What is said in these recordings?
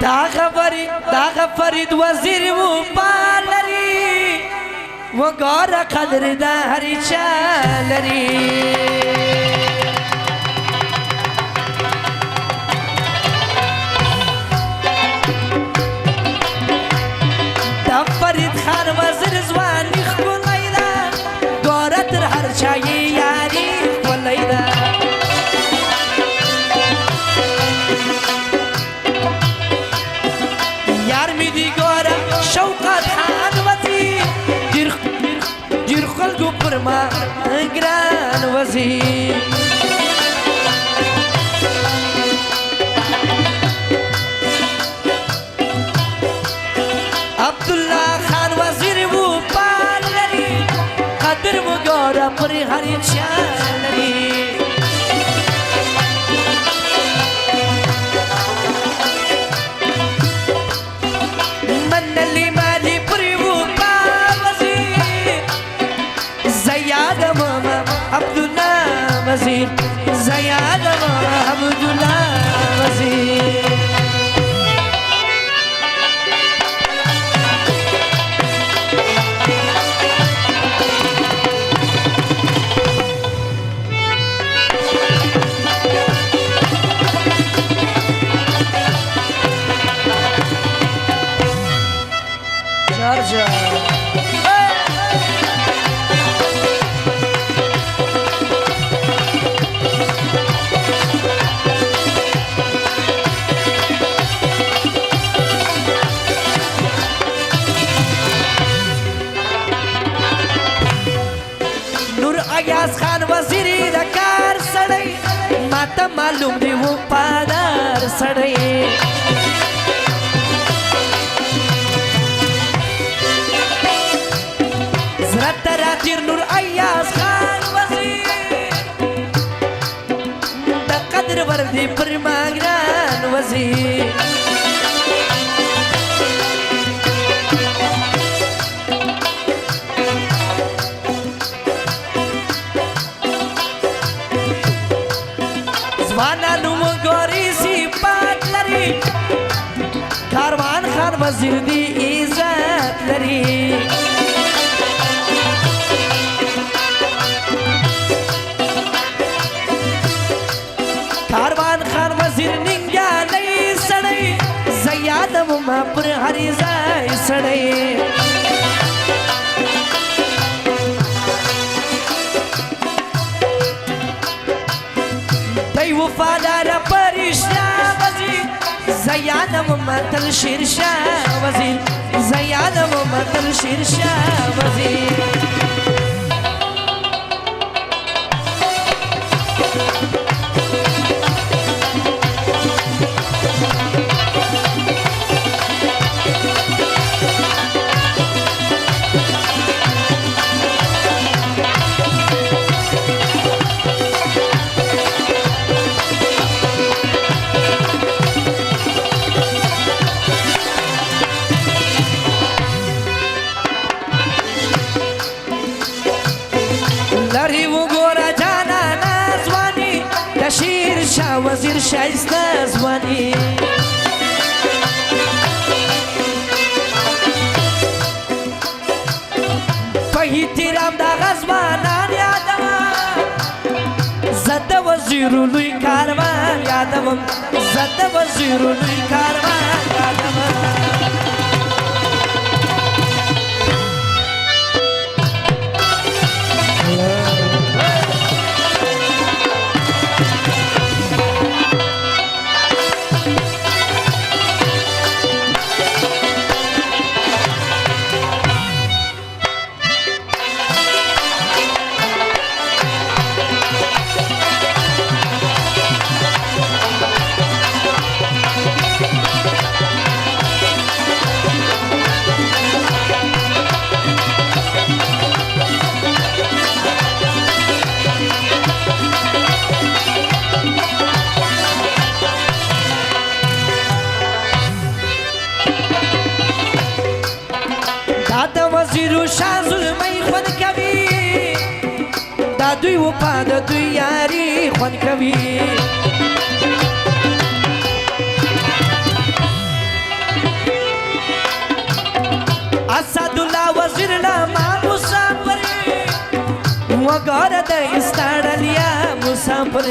داغ فرید وزیر و پالری و گار قدر دا هری چالری دا فرید خان وزیر زوانی خولی دا گاره تر هر چایی یاری خولی دا شوقات خان وزیر دیر خلقو پر ما گران وزیر عبدالله خان وزیر و پالری قدر و گاره پر هری چالری وزیر زیاد عبدالله وزیر جارجا ایاز خان وزیری دا کار سڑی ماتا معلوم دی وہ پادار سڑی زرد راجر نور ایاز خان وزیر دا قدر وردی پر مانگران وزیر کاروان خان وزیر دی عزت لري کاروان خان وزیر ننګیالی سړی زیادم ما پر هری ځای سړی دی وفادار پرشتیا وزیر زیادم متل شیرشاه وزیر زیادم متل شیرشاه وزیر لری و گورا جانا نازوانی تشیر شاه وزیر شایست نازوانی پهی تیرام دا غزوانان یادم زد وزیرو لوی کاروان یادم زد وزیرو لوی کاروان یادم وزیرو شاه ظلمی خون کوي دا دوی وفا د دوی یاري خون کوي وګوره د استړلیا مسافر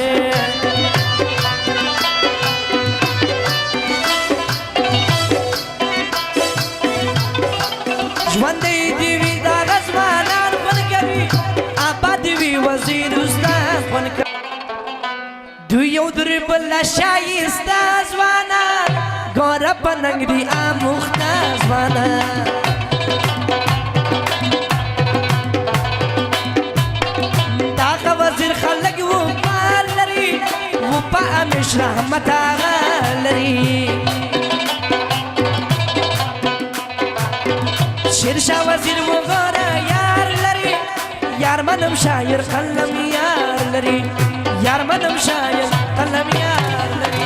ژوند دی وی دا غزوانان فن کوي آباد وی وزیر استاد فن کوي دوی یو در بل شایسته ځوانان ګوره په ننګ دي آموخته ځوانان دغه وزیر خلک وفا لري وفا همیش رحمت هغه لري شیرشاه وزیر وګوره یار لري یار منم شاعر قلم یار لري یار منم شاعر قلم یار لري